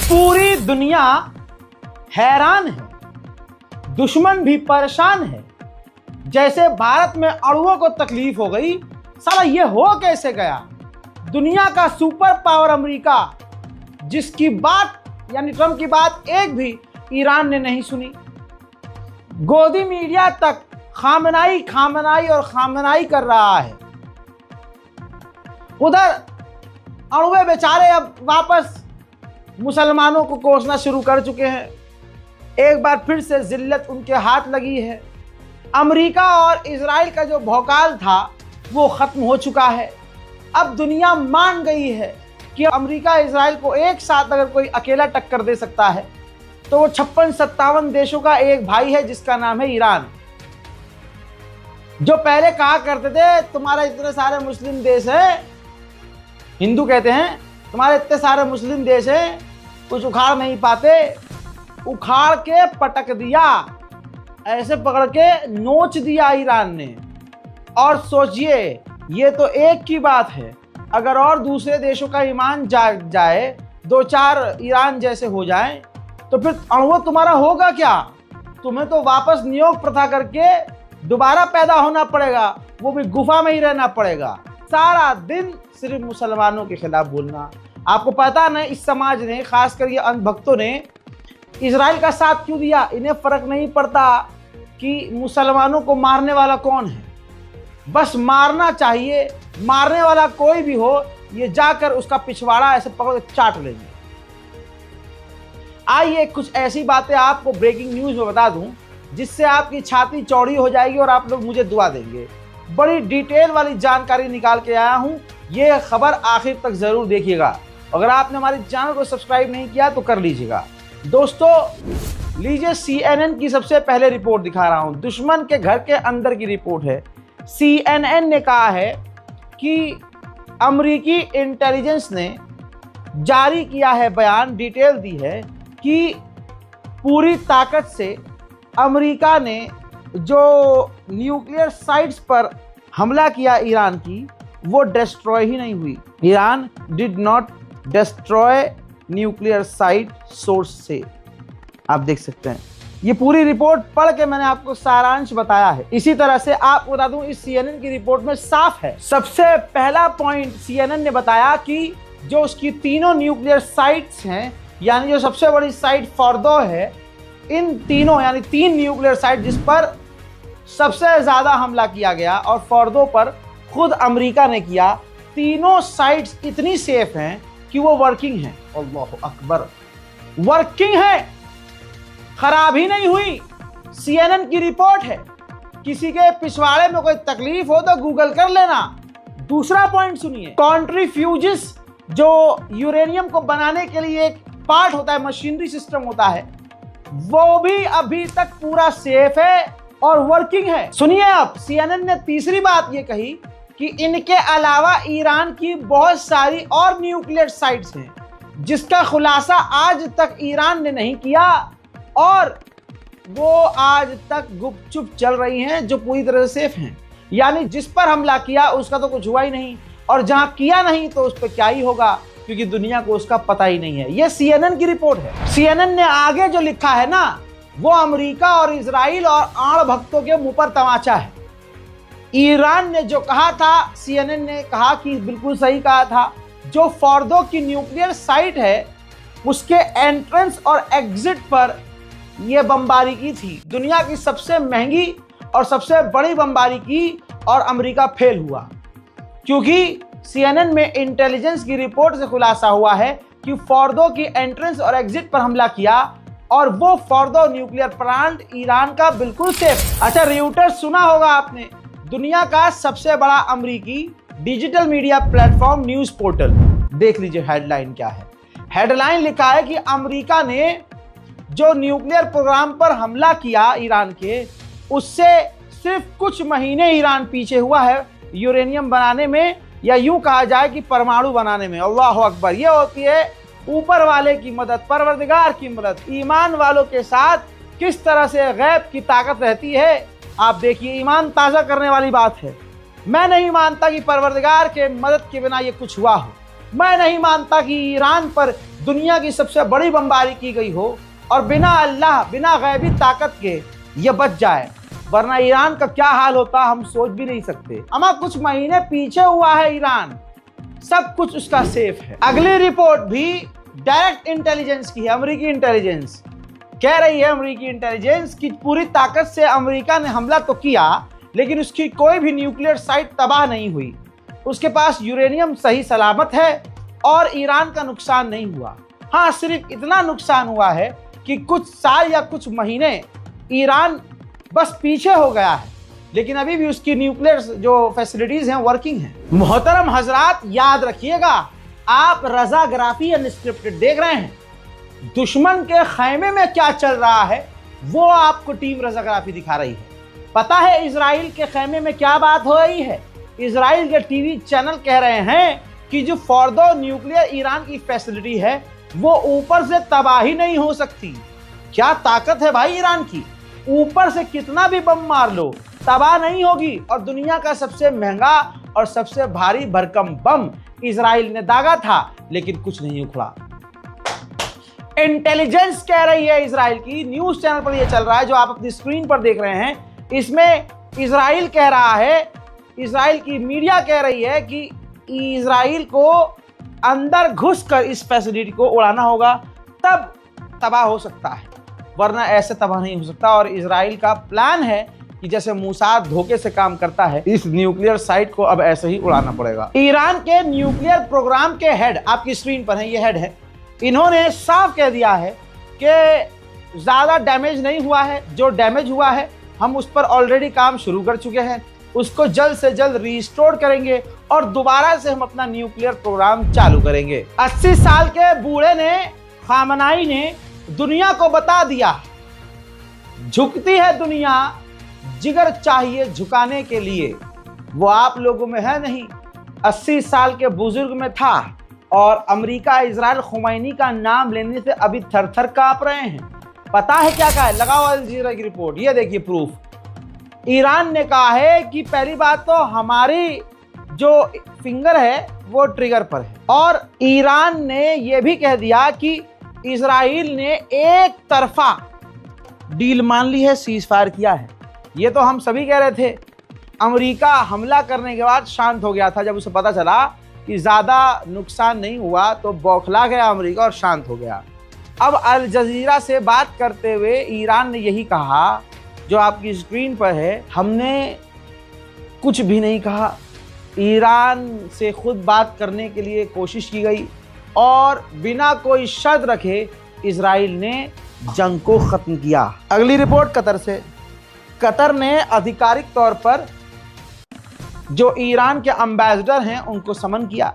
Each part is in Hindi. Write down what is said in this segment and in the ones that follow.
पूरी दुनिया हैरान है, दुश्मन भी परेशान है। जैसे भारत में अणुओं को तकलीफ हो गई, साला ये हो कैसे गया। दुनिया का सुपर पावर अमेरिका, जिसकी बात यानी ट्रंप की बात एक भी ईरान ने नहीं सुनी। गोदी मीडिया तक खामनाई खामनाई और खामनाई कर रहा है। उधर अणुए बेचारे अब वापस मुसलमानों को कोसना शुरू कर चुके हैं। एक बार फिर से जिल्लत उनके हाथ लगी है। अमेरिका और इजराइल का जो भौकाल था वो खत्म हो चुका है। अब दुनिया मान गई है कि अमेरिका इजराइल को एक साथ अगर कोई अकेला टक्कर दे सकता है तो वो 56-57 देशों का एक भाई है जिसका नाम है ईरान। जो पहले कहा करते थे तुम्हारे इतने सारे मुस्लिम देश हैं, हिंदू कहते हैं तुम्हारे इतने सारे मुस्लिम देश हैं, कुछ उखाड़ नहीं पाते, उखाड़ के पटक दिया, ऐसे पकड़ के नोच दिया ईरान ने। और सोचिए, ये तो एक की बात है, अगर और दूसरे देशों का ईमान जाग जाए, 2-4 ईरान जैसे हो जाएं, तो फिर अणुआ तुम्हारा होगा क्या। तुम्हें तो वापस नियोग प्रथा करके दोबारा पैदा होना पड़ेगा, वो भी गुफा में ही रहना पड़ेगा। सारा दिन सिर्फ मुसलमानों के खिलाफ बोलना। आपको पता नहीं इस समाज ने, खासकर ये अंधभक्तों ने इजराइल का साथ क्यों दिया। इन्हें फर्क नहीं पड़ता कि मुसलमानों को मारने वाला कौन है, बस मारना चाहिए। मारने वाला कोई भी हो, ये जाकर उसका पिछवाड़ा ऐसे पकड़ के चाट लेंगे। आइए कुछ ऐसी बातें आपको ब्रेकिंग न्यूज में बता दूं जिससे आपकी छाती चौड़ी हो जाएगी और आप लोग मुझे दुआ देंगे। बड़ी डिटेल वाली जानकारी निकाल के आया हूं, ये खबर आखिर तक जरूर देखिएगा। अगर आपने हमारे चैनल को सब्सक्राइब नहीं किया तो कर लीजिएगा। दोस्तों लीजिए, CNN की सबसे पहले रिपोर्ट दिखा रहा हूं। दुश्मन के घर के अंदर की रिपोर्ट है। CNN ने कहा है कि अमेरिकी इंटेलिजेंस ने जारी किया है बयान, डिटेल दी है कि पूरी ताकत से अमेरिका ने जो न्यूक्लियर साइट्स पर हमला किया ईरान की, वो डिस्ट्रॉय ही नहीं हुई। Iran did not destroy nuclear site source से। आप देख सकते हैं, ये पूरी रिपोर्ट पढ़ के मैंने आपको सारांश बताया है। इसी तरह से आपको बता दूं, इस CNN की रिपोर्ट में साफ है। सबसे पहला पॉइंट CNN ने बताया कि जो उसकी तीनों न्यूक्लियर साइट्स हैं, यानी जो सबसे बड़ी साइट फोर्डो है, इन तीनों यानी 3 न्यूक्लियर साइट जिस पर सबसे ज्यादा हमला किया गया और फोर्डो पर खुद अमेरिका ने किया, तीनों साइट्स इतनी सेफ हैं कि वो वर्किंग है। अल्लाहु अकबर, वर्किंग है, खराब ही नहीं हुई। CNN की रिपोर्ट है। किसी के पिछवाड़े में कोई तकलीफ हो तो गूगल कर लेना। दूसरा पॉइंट सुनिए, सेंट्रीफ्यूजिस जो यूरेनियम को बनाने के लिए एक पार्ट होता है, मशीनरी सिस्टम होता है, वो भी अभी तक पूरा सेफ है और वर्किंग है। सुनिए, अब CNN ने तीसरी बात ये कही कि इनके अलावा ईरान की बहुत सारी और न्यूक्लियर साइट्स हैं जिसका खुलासा आज तक ईरान ने नहीं किया और वो आज तक गुपचुप चल रही हैं, जो पूरी तरह से सेफ हैं। यानी जिस पर हमला किया उसका तो कुछ हुआ ही नहीं, और जहां किया नहीं तो उस पर क्या ही होगा, क्योंकि दुनिया को उसका पता ही नहीं है। ये CNN की रिपोर्ट है। CNN ने आगे जो लिखा है ना, वो अमेरिका और इजराइल और आड़ भक्तों के मुंह पर तमाचा है। ईरान ने जो कहा था, CNN ने कहा कि बिल्कुल सही कहा था। जो फोर्डो की न्यूक्लियर साइट है, उसके एंट्रेंस और एग्जिट पर यह बमबारी की थी। दुनिया की सबसे महंगी और सबसे बड़ी बमबारी की, और अमेरिका फेल हुआ, क्योंकि CNN में इंटेलिजेंस की रिपोर्ट से खुलासा हुआ है कि फोर्डो की एंट्रेंस और एग्जिट पर हमला किया, और वो फोर्डो न्यूक्लियर प्लांट ईरान का बिल्कुल सेफ। अच्छा, रियूटर्स सुना होगा आपने, दुनिया का सबसे बड़ा अमेरिकी digital media platform news portal. देख लीजिए हेडलाइन क्या है। हेडलाइन लिखा है कि अमेरिका ने जो न्यूक्लियर प्रोग्राम पर हमला किया ईरान के, उससे सिर्फ कुछ महीने ईरान पीछे हुआ है यूरेनियम बनाने में, या यूं कहा जाए कि परमाणु बनाने में। अल्लाह अकबर, ये होती है ऊपर वाले की मदद, परवरदिगार की मदद। ईमान वालों के साथ किस तरह से गैब की ताकत रहती है, आप देखिए। ईमान ताज़ा करने वाली बात है। मैं नहीं मानता कि परवरदिगार के मदद के बिना ये कुछ हुआ हो। मैं नहीं मानता कि ईरान पर दुनिया की सबसे बड़ी बमबारी की गई हो और बिना अल्लाह, बिना गैबी ताकत के ये बच जाए, वरना ईरान का क्या हाल होता हम सोच भी नहीं सकते। अमा कुछ महीने पीछे हुआ है ईरान, सब कुछ उसका सेफ है। अगली रिपोर्ट भी डायरेक्ट इंटेलिजेंस की है, अमेरिकी इंटेलिजेंस कह रही है, अमेरिकी इंटेलिजेंस की पूरी ताकत से अमेरिका ने हमला तो किया लेकिन उसकी कोई भी न्यूक्लियर साइट तबाह नहीं हुई, उसके पास यूरेनियम सही सलामत है और ईरान का नुकसान नहीं हुआ। हाँ, सिर्फ इतना नुकसान हुआ है कि कुछ साल या कुछ महीने ईरान बस पीछे हो गया है, लेकिन अभी भी उसकी न्यूक्लियर जो फैसिलिटीज हैं वर्किंग हैं। मोहतरम हजरात, याद रखिएगा, आप रजाग्राफी अनस्क्रिप्टेड देख रहे हैं। दुश्मन के खैमे में क्या चल रहा है वो आपको टीम रजाग्राफी दिखा रही है। पता है इजराइल के खैमे में क्या बात हो रही है? इजराइल के टीवी चैनल कह रहे हैं कि जो फॉर्दो न्यूक्लियर ईरान की फैसिलिटी है वो ऊपर से तबाही नहीं हो सकती। क्या ताकत है भाई ईरान की, ऊपर से कितना भी बम मार लो तबाह नहीं होगी। और दुनिया का सबसे महंगा और सबसे भारी भरकम बम इजराइल ने दागा था लेकिन कुछ नहीं उखड़ा। इंटेलिजेंस कह रही है, इजराइल की न्यूज चैनल पर यह चल रहा है जो आप अपनी स्क्रीन पर देख रहे हैं। इसमें इजराइल कह रहा है, इजराइल की मीडिया कह रही है कि इजराइल को अंदर घुसकर इस फैसिलिटी को उड़ाना होगा, तब तबाह हो सकता है, वरना ऐसे तबाह नहीं हो सकता। और इजराइल का प्लान है कि जैसे मूसाद धोखे से काम करता है, इस न्यूक्लियर साइट को अब ऐसे ही उड़ाना पड़ेगा। ईरान के न्यूक्लियर प्रोग्राम के हेड आपकी स्क्रीन पर है, ये हेड है, इन्होंने साफ कह दिया है कि ज्यादा डैमेज नहीं हुआ है, जो डैमेज हुआ है हम उस पर ऑलरेडी काम शुरू कर चुके हैं, उसको जल्द से जल्द रिस्टोर करेंगे और दोबारा से हम अपना न्यूक्लियर प्रोग्राम चालू करेंगे। 80 साल के बूढ़े ने, खामनाई ने दुनिया को बता दिया, झुकती है दुनिया, जिगर चाहिए झुकाने के लिए, वो आप लोगों में है नहीं। 80 साल के बुजुर्ग में था और अमेरिका इजराइल खुमैनी का नाम लेने से अभी थर-थर कांप रहे हैं। पता है क्या कहा है? लगाओ अल जजीरा की रिपोर्ट, ये देखिए प्रूफ। ईरान ने कहा है कि पहली बात तो हमारी जो फिंगर है वो ट्रिगर पर है, और ईरान ने यह भी कह दिया कि इजराइल ने एक तरफा डील मान ली है, सीज फायर किया है। ये तो हम सभी कह रहे थे, अमेरिका हमला करने के बाद शांत हो गया था, जब उसे पता चला कि ज़्यादा नुकसान नहीं हुआ तो बौखला गया अमेरिका और शांत हो गया। अब अल जजीरा से बात करते हुए ईरान ने यही कहा जो आपकी स्क्रीन पर है, हमने कुछ भी नहीं कहा। ईरान से खुद बात करने के लिए कोशिश की गई और बिना कोई शर्त रखे इजराइल ने जंग को ख़त्म किया। अगली रिपोर्ट कतर से। कतर ने आधिकारिक तौर पर जो ईरान के एम्बेसडर हैं उनको समन किया,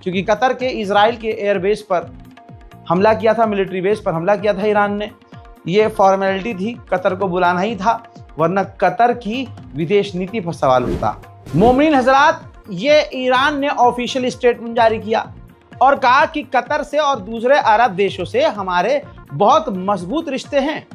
क्योंकि कतर के इजराइल के एयरबेस पर हमला किया था, मिलिट्री बेस पर हमला किया था ईरान ने। ये फॉर्मेलिटी थी, कतर को बुलाना ही था, वरना कतर की विदेश नीति पर सवाल उठता। मोमिन हजरात, ये ईरान ने ऑफिशियल स्टेटमेंट जारी किया और कहा कि कतर से और दूसरे अरब देशों से हमारे बहुत मजबूत रिश्ते हैं।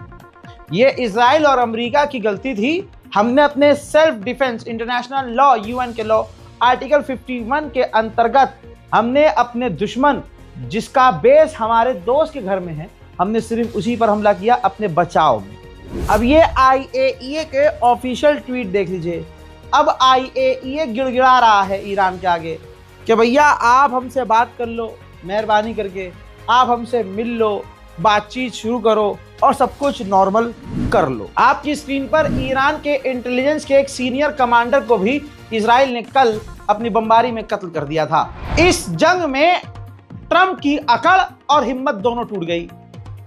ये इजराइल और अमेरिका की गलती थी, हमने अपने self defence international law, UN के लॉ आर्टिकल 51 के अंतर्गत हमने अपने दुश्मन जिसका बेस हमारे दोस्त के घर में है, हमने सिर्फ उसी पर हमला किया अपने बचाव में। अब ये IAEA के ऑफिशियल ट्वीट देख लीजिए। अब IAEA गिड़गिड़ा रहा है ईरान के आगे कि भैया आप हमसे बात कर लो, मेहरबानी करके आप हमसे मिल लो, बातचीत शुरू करो और सब कुछ नॉर्मल कर लो। आपकी स्क्रीन पर ईरान के इंटेलिजेंस के एक सीनियर कमांडर को भी इजराइल ने कल अपनी बमबारी में कत्ल कर दिया था। इस जंग में ट्रंप की अकड़ और हिम्मत दोनों टूट गई।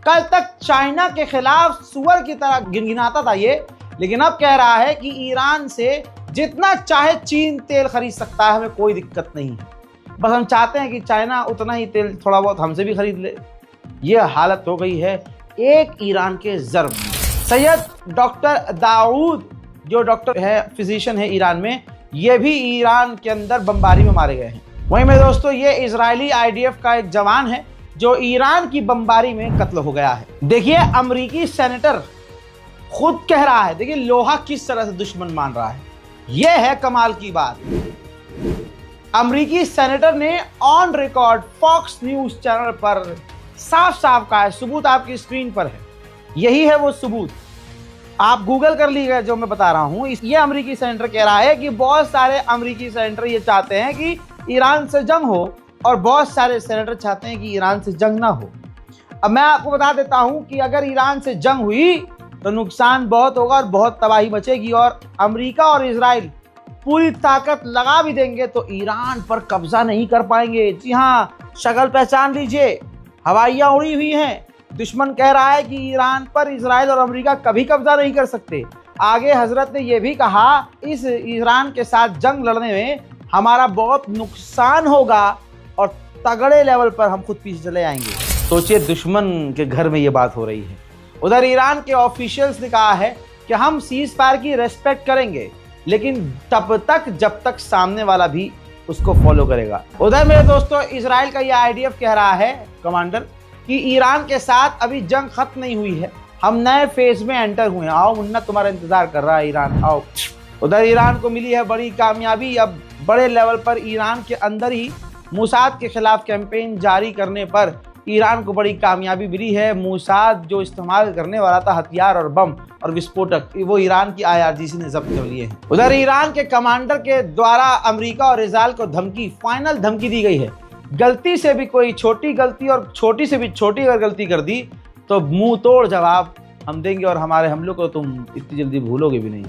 कल तक चाइना के खिलाफ सुअर की तरह गिनगिनाता था ये, लेकिन अब कह रहा है कि ईरान से जितना चाहे चीन तेल खरीद सकता है, हमें कोई दिक्कत नहीं है, बस हम चाहते हैं कि चाइना उतना ही तेल थोड़ा बहुत हमसे भी खरीद ले। ये हालत हो गई है एक ईरान के ज़र्ब में। सैयद डॉक्टर दाऊद जो डॉक्टर है, फिजिशियन है ईरान में, ये भी ईरान के अंदर बमबारी में मारे गए हैं। वहीं मेरे दोस्तों, ये इजरायली IDF का एक जवान है जो ईरान की बमबारी में कत्ल हो गया है। देखिए, अमरीकी सेनेटर खुद कह रहा है, देखिए लोहा किस तरह से दुश्मन मान रहा है, यह है कमाल की बात। अमरीकी सेनेटर ने on record Fox News channel पर साफ साफ कहा है, सबूत आपकी स्क्रीन पर है, यही है वो सबूत। आप गूगल कर लीजिएगा जो मैं बता रहा हूं। ये अमेरिकी सेनेटर कह रहा है कि बहुत सारे अमेरिकी सेनेटर ये चाहते हैं कि ईरान से जंग हो और बहुत सारे सेनेटर चाहते हैं कि ईरान से जंग ना हो। अब मैं आपको बता देता हूं कि अगर ईरान से जंग हुई तो नुकसान बहुत होगा और बहुत तबाही मचेगी, और अमेरिका और इजराइल पूरी ताकत लगा भी देंगे तो ईरान पर कब्जा नहीं कर पाएंगे। जी हाँ, शक्ल पहचान लीजिए, हवाइयाँ उड़ी हुई हैं। दुश्मन कह रहा है कि ईरान पर इजराइल और अमेरिका कभी कब्जा नहीं कर सकते। आगे हजरत ने यह भी कहा, इस ईरान के साथ जंग लड़ने में हमारा बहुत नुकसान होगा और तगड़े लेवल पर हम खुद पीछे चले आएंगे। सोचिए, दुश्मन के घर में ये बात हो रही है। उधर ईरान के ऑफिशियल्स ने कहा है कि हम सीज फायर की रेस्पेक्ट करेंगे, लेकिन तब तक जब तक सामने वाला भी उसको फॉलो करेगा। उधर मेरे दोस्तों, इजराइल का यह IDF कह रहा है कमांडर कि ईरान के साथ अभी जंग खत्म नहीं हुई है, हम नए फेज में एंटर हुए हैं। आओ मुन्ना, तुम्हारा इंतजार कर रहा है ईरान, आओ। उधर ईरान को मिली है बड़ी कामयाबी। अब बड़े लेवल पर ईरान के अंदर ही मोसाद के खिलाफ कैंपेन जारी करने पर ईरान को बड़ी कामयाबी मिली है। मोसाद जो इस्तेमाल करने वाला था हथियार और बम और विस्फोटक, वो ईरान की IRGC ने जब्त कर लिए हैं। उधर ईरान के कमांडर के द्वारा अमेरिका और इजराइल को धमकी, फाइनल धमकी दी गई है। गलती से भी कोई छोटी गलती और छोटी से भी छोटी अगर गलती कर दी तो मुंह तोड़ जवाब हम देंगे और हमारे हमलों को तुम इतनी जल्दी भूलोगे भी नहीं।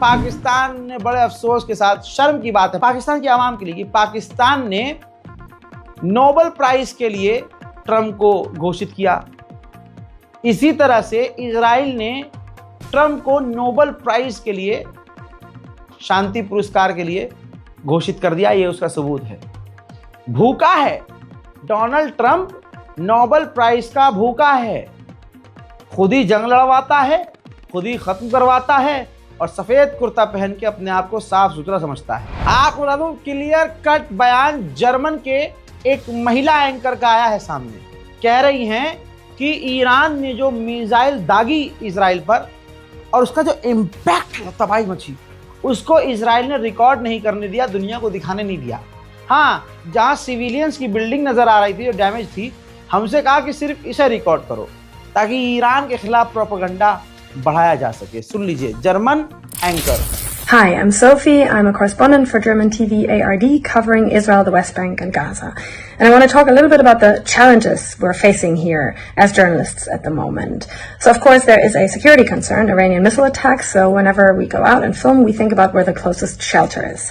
पाकिस्तान ने बड़े अफसोस के साथ, शर्म की बात है पाकिस्तान की आवाम के लिए कि पाकिस्तान ने नोबेल प्राइज के लिए ट्रंप को घोषित किया। इसी तरह से इजराइल ने ट्रंप को नोबेल प्राइज के लिए, शांति पुरस्कार के लिए घोषित कर दिया। ये उसका सबूत है। भूखा है डोनाल्ड ट्रंप, नोबेल प्राइज का भूखा है। खुद ही जंग लड़वाता है, खुद ही खत्म करवाता है और सफेद कुर्ता पहन के अपने आप को साफ सुथरा समझता है। आपको बता दूं, क्लियर कट बयान जर्मन के एक महिला एंकर का आया है सामने। कह रही हैं कि ईरान ने जो मिसाइल दागी इजराइल पर और उसका जो इम्पैक्ट है, तबाही मची, उसको इजराइल ने रिकॉर्ड नहीं करने दिया, दुनिया को दिखाने नहीं दिया। हाँ, जहाँ सिविलियंस की बिल्डिंग नजर आ रही थी जो डैमेज थी, हमसे कहा कि सिर्फ इसे रिकॉर्ड करो ताकि ईरान के खिलाफ प्रोपेगेंडा बढ़ाया जा सके। सुन लीजिए German anchor. Hi, I'm Sophie. I'm a correspondent for German TV ARD covering Israel, the West Bank and Gaza. And I want to talk a little bit about the challenges we're facing here as journalists at the moment. So of course there is a security concern, Iranian missile attacks. So whenever we go out and film, we think about where the closest shelter is.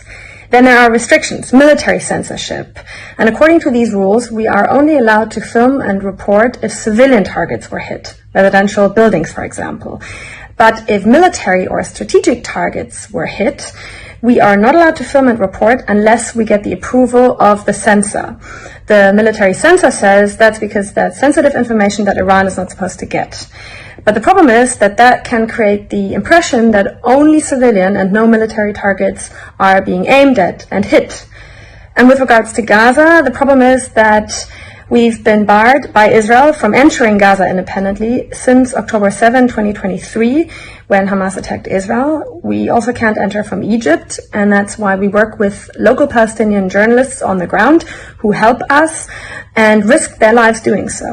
Then there are restrictions, military censorship. And according to these rules, we are only allowed to film and report if civilian targets were hit, residential buildings, for example. But if military or strategic targets were hit, we are not allowed to film and report unless we get the approval of the censor. The military censor says that's because that's sensitive information that Iran is not supposed to get. But the problem is that that can create the impression that only civilian and no military targets are being aimed at and hit. And with regards to Gaza, the problem is that we've been barred by Israel from entering Gaza independently since October 7, 2023, when Hamas attacked Israel. We also can't enter from Egypt, and that's why we work with local Palestinian journalists on the ground who help us and risk their lives doing so.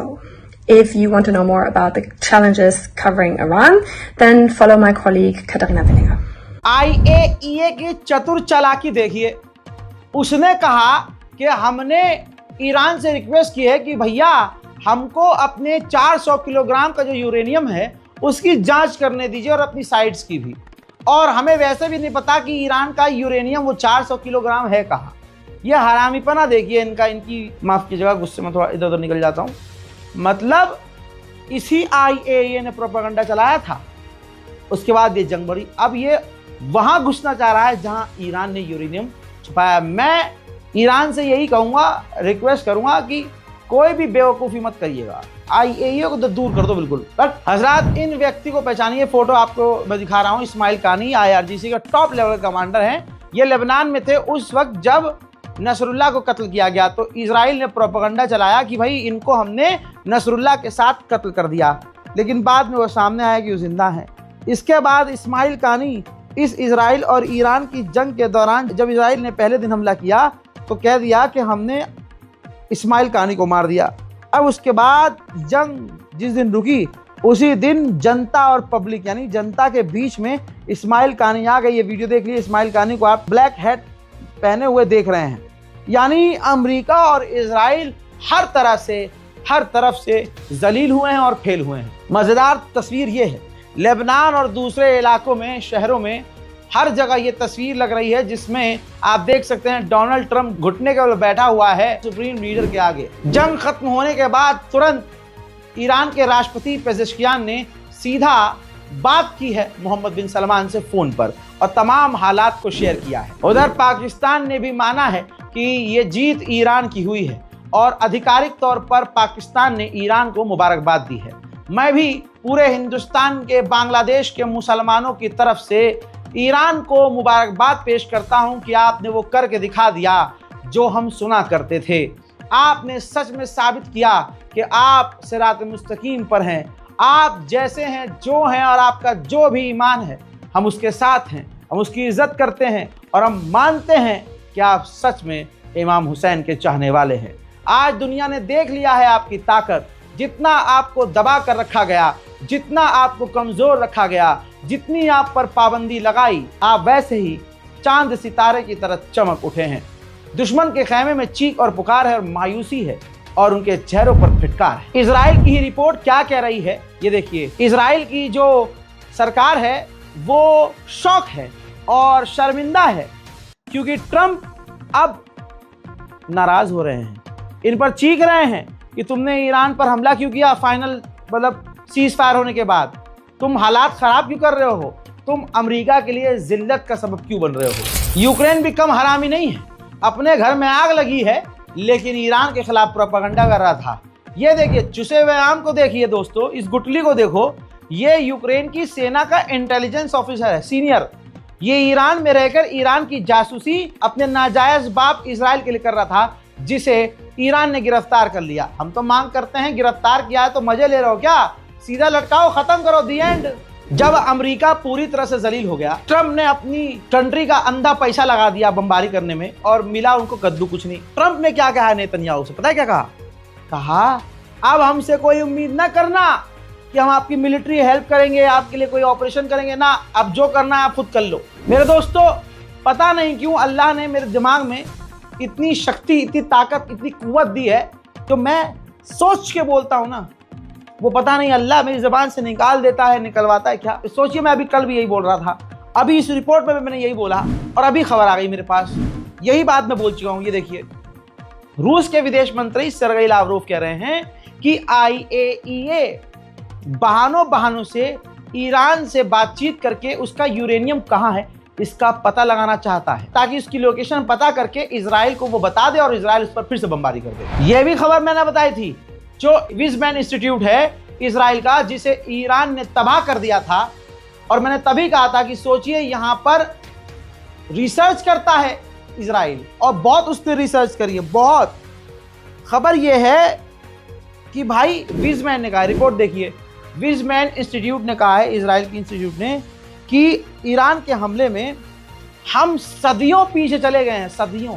If you want to know more about the challenges covering Iran, then follow my colleague Katarina Willinger. IAEA की चतुर चालाकी देखिए। उसने कहा कि हमने ईरान से रिक्वेस्ट की है कि भैया हमको अपने 400 किलोग्राम का जो यूरेनियम है उसकी जांच करने दीजिए और अपनी साइट्स की भी। और हमें वैसे भी नहीं पता कि ईरान का यूरेनियम वो 400 किलोग्राम है कहाँ। ये हरामीपना देखिए इनका। इनकी माफ़ कीजिएगा, गुस्से में थोड़ा इधर उधर निकल जाता हूँ। मतलब इसी IAEA ने प्रोपेगेंडा चलाया था उसके बाद ये जंग बढ़ी। अब ये वहां घुसना चाह रहा है जहां ईरान ने यूरेनियम छुपाया। मैं ईरान से यही कहूंगा, रिक्वेस्ट करूंगा कि कोई भी बेवकूफ़ी मत करिएगा, IAEA को तो दूर कर दो बिल्कुल। बट हजरात, इन व्यक्ति को पहचानिए। फोटो आपको मैं दिखा रहा हूँ। इस्माइल कानी IRGC का टॉप लेवल कमांडर हैं। ये लेबनान में थे उस वक्त जब नसरुल्लाह को कत्ल किया गया। तो इजराइल ने प्रोपेगेंडा चलाया कि भाई इनको हमने नसरुल्लाह के साथ कत्ल कर दिया, लेकिन बाद में वो सामने आया कि वो जिंदा है। इसके बाद इस्माइल कानी इस इजराइल और ईरान की जंग के दौरान, जब इजराइल ने पहले दिन हमला किया तो कह दिया कि हमने इस्माइल कानी को मार दिया। अब उसके बाद जंग जिस दिन रुकी उसी दिन जनता और पब्लिक यानी जनता के बीच में इस्माइल कानी आ गई। ये वीडियो देख लीजिए। इस्माइल कानी को आप ब्लैक हैट पहने हुए देख रहे हैं। यानी अमेरिका और इजराइल हर तरफ से जलील हुए हैं और फेल हुए हैं। मज़ेदार तस्वीर ये है, लेबनान और दूसरे इलाकों में, शहरों में हर जगह ये तस्वीर लग रही है जिसमें आप देख सकते हैं डोनाल्ड ट्रंप घुटने के बल बैठा हुआ है सुप्रीम लीडर के आगे। जंग खत्म होने के बाद तुरंत ईरान के राष्ट्रपति पेजेश्कियान ने सीधा बात की है मोहम्मद बिन सलमान से फोन पर और तमाम हालात को शेयर किया है। उधर पाकिस्तान ने भी माना है कि ये जीत ईरान की हुई है और आधिकारिक तौर पर पाकिस्तान ने ईरान को मुबारकबाद दी है। मैं भी पूरे हिंदुस्तान के, बांग्लादेश के मुसलमानों की तरफ से ईरान को मुबारकबाद पेश करता हूं कि आपने वो करके दिखा दिया जो हम सुना करते थे। आपने सच में साबित किया कि आप सिरात मुस्तकीम पर हैं। आप जैसे हैं, जो हैं, और आपका जो भी ईमान है हम उसके साथ हैं, हम उसकी इज्जत करते हैं और हम मानते हैं कि आप सच में इमाम हुसैन के चाहने वाले हैं। आज दुनिया ने देख लिया है आपकी ताकत। जितना आपको दबा कर रखा गया, जितना आपको कमजोर रखा गया, जितनी आप पर पाबंदी लगाई, आप वैसे ही चांद सितारे की तरह चमक उठे हैं। दुश्मन के खेमे में चीख और पुकार है और मायूसी है और उनके चेहरों पर फिटकार है। इजराइल की ही रिपोर्ट क्या कह रही है ये देखिए। इजराइल की जो सरकार है वो शौक है और शर्मिंदा है क्योंकि ट्रंप अब नाराज हो रहे हैं, इन पर चीख रहे हैं कि तुमने ईरान पर हमला क्यों किया। फाइनल मतलब सीज फायर होने के बाद तुम हालात खराब क्यों कर रहे हो, तुम अमेरिका के लिए जिल्लत का सबब क्यों बन रहे हो। यूक्रेन भी कम हरामी नहीं है, अपने घर में आग लगी है लेकिन ईरान के खिलाफ प्रोपेगेंडा कर रहा था। ये देखिए, चुसे हुए आम को देखिए दोस्तों, इस गुटली को देखो। ये यूक्रेन की सेना का इंटेलिजेंस ऑफिसर है, सीनियर। ये ईरान में रहकर ईरान की जासूसी अपने नाजायज बाप इजराइल के लिए कर रहा था, जिसे ईरान ने गिरफ्तार कर लिया। हम तो मांग करते हैं, गिरफ्तार किया है तो मजे ले रहे हो क्या? सीधा लटकाओ, खत्म करो, दी एंड। जब अमेरिका पूरी तरह से जलील हो गया, ट्रंप ने अपनी कंट्री का अंधा पैसा लगा दिया बमबारी करने में और मिला उनको कद्दू कुछ नहीं। ट्रंप ने क्या कहा नेतन्याहू से, पता है क्या कहा? अब हमसे कोई उम्मीद न करना कि हम आपकी मिलिट्री हेल्प करेंगे, आपके लिए कोई ऑपरेशन करेंगे ना, अब जो करना है आप खुद कर लो। मेरे दोस्तों, पता नहीं क्यों अल्लाह ने मेरे दिमाग में इतनी शक्ति, इतनी ताकत, इतनी कुव्वत दी है, तो मैं सोच के बोलता हूँ ना, वो पता नहीं अल्लाह मेरी ज़बान से निकाल देता है, निकलवाता है क्या। सोचिए, मैं अभी कल भी यही बोल रहा था, अभी इस रिपोर्ट में भी मैंने यही बोला और अभी खबर आ गई मेरे पास। यही बात मैं बोल चुका हूँ। ये देखिए, रूस के विदेश मंत्री सर्गेई लावरोव कह रहे हैं कि IAEA बहानों से ईरान से बातचीत करके उसका यूरेनियम कहाँ है इसका पता लगाना चाहता है, ताकि उसकी लोकेशन पता करके इजराइल को वो बता दे और इजराइल उस पर फिर से बमबारी कर दे। ये भी खबर मैंने बताई थी। जो विज़मैन इंस्टीट्यूट है इजराइल का, जिसे ईरान ने तबाह कर दिया था, और मैंने तभी कहा था कि सोचिए, यहां पर रिसर्च करता है इजराइल और बहुत उसने रिसर्च करी है, बहुत। खबर यह है कि भाई विज़मैन ने कहा, रिपोर्ट देखिए, विज़मैन इंस्टीट्यूट ने कहा है, इजराइल की इंस्टीट्यूट ने, कि ईरान के हमले में हम सदियों पीछे चले गए हैं, सदियों,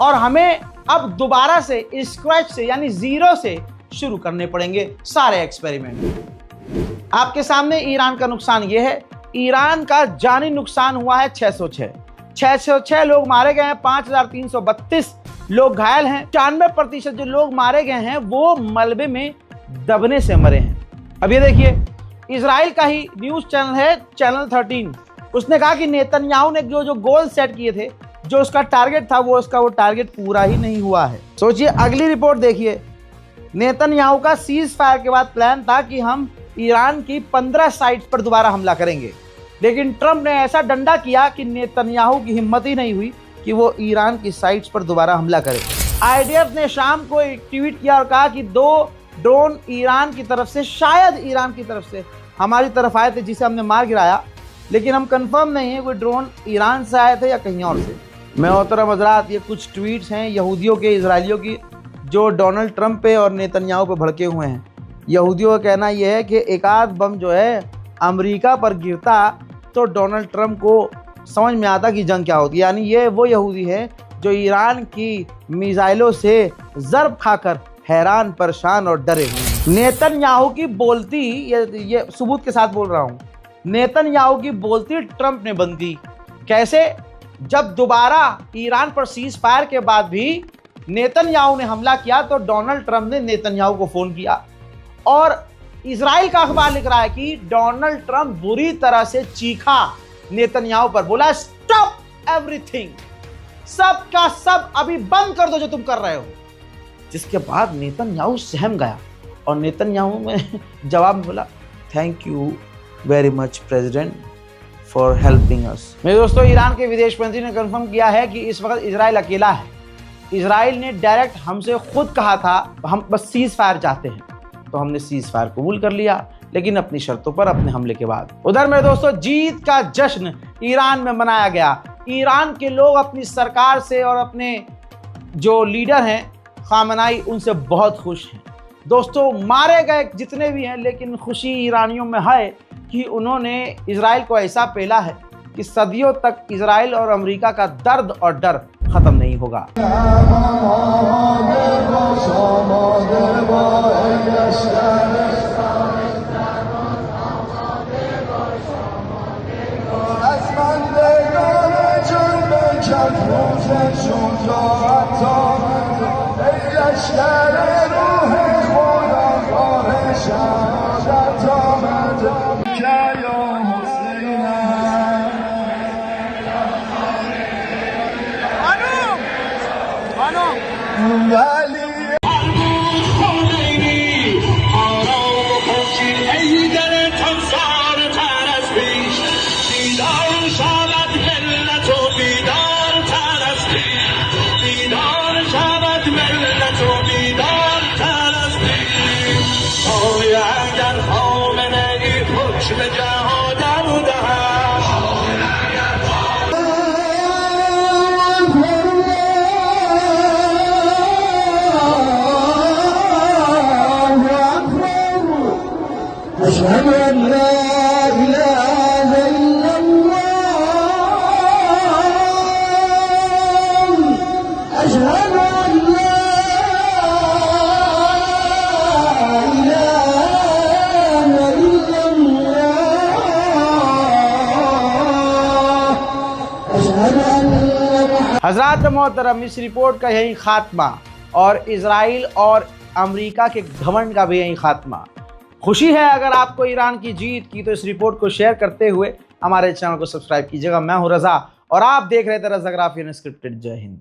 और हमें अब दोबारा से स्क्रैच से यानी जीरो से शुरू करने पड़ेंगे सारे एक्सपेरिमेंट। आपके सामने ईरान का नुकसान ये है। ईरान का जानी नुकसान हुआ है 606 लोग मारे गए हैं, 5332 लोग घायल हैं। 95% जो लोग मारे गए हैं वो मलबे में दबने से मरे हैं। अब ये देखिए, इजराइल का ही न्यूज चैनल है, चैनल 13, उसने कहा कि नेतन्याहू ने जो गोल सेट किए थे, जो उसका टारगेट था, वो टारगेट पूरा ही नहीं हुआ है। सोचिए, अगली रिपोर्ट देखिए, नेतन्याहू का सीज फायर के बाद प्लान था कि हम ईरान की 15 साइट्स पर दोबारा हमला करेंगे। लेकिन ट्रंप ने ऐसा डंडा किया कि नेतन्याहू की हिम्मत ही नहीं हुई कि वो ईरान की साइट्स पर दोबारा हमला करे। IDF ने शाम को एक ट्वीट किया और कहा कि 2 ड्रोन ईरान की तरफ से, शायद ईरान की तरफ से हमारी तरफ आए थे, जिसे हमने मार गिराया, लेकिन हम कंफर्म नहीं है कोई ड्रोन ईरान से आए थे या कहीं और से। मोहतरम हज़रात, ये कुछ ट्वीट्स हैं यहूदियों के, इजरायलियों की, जो डोनाल्ड ट्रंप पे और नेतन्याहू पे भड़के हुए हैं। यहूदियों का कहना यह है कि एक आध बम जो है अमेरिका पर गिरता तो डोनाल्ड ट्रंप को समझ में आता कि जंग क्या होती है। यानी ये वो यहूदी है जो ईरान की मिसाइलों से ज़र्ब खाकर हैरान, परेशान और डरे हुए। नेतन्याहू की बोलती, ये सबूत के साथ बोल रहा हूँ, नेतन्याहू की बोलती ट्रंप ने बंद की। कैसे? जब दोबारा ईरान पर सीज फायर के बाद भी नेतन्याहू ने हमला किया तो डोनाल्ड ट्रंप ने नेतन्याहू को फ़ोन किया और इजराइल का अखबार लिख रहा है कि डोनाल्ड ट्रंप बुरी तरह से चीखा नेतन्याहू पर, बोला स्टॉप एवरीथिंग, सब का सब अभी बंद कर दो जो तुम कर रहे हो। जिसके बाद नेतन्याहू सहम गया और नेतन्याहू में जवाब में बोला, thank you very much president for helping us. मेरे दोस्तों, ईरान के विदेश मंत्री ने कंफर्म किया है कि इस वक्त इजराइल अकेला है। इजराइल ने डायरेक्ट हमसे खुद कहा था हम बस सीज फायर चाहते हैं, तो हमने सीज फायर कबूल कर लिया, लेकिन अपनी शर्तों पर, अपने हमले के बाद। उधर मेरे दोस्तों, जीत का जश्न ईरान में मनाया गया। ईरान के लोग अपनी सरकार से और अपने जो लीडर हैं खामनाई, उनसे बहुत खुश हैं। दोस्तों, मारे गए जितने भी हैं, लेकिन खुशी ईरानियों में है कि उन्होंने इजराइल को ऐसा पेला है कि सदियों तक इजराइल और अमेरिका का दर्द और डर खत्म नहीं होगा। हज़रात मोहतरम, इस रिपोर्ट का यही खात्मा और इजराइल और अमेरिका के घमंड का भी यही खात्मा। खुशी है अगर आपको ईरान की जीत की, तो इस रिपोर्ट को शेयर करते हुए हमारे चैनल को सब्सक्राइब कीजिएगा। मैं हूं रज़ा और आप देख रहे थे रज़ाग्राफी अनस्क्रिप्टेड। जय हिंद।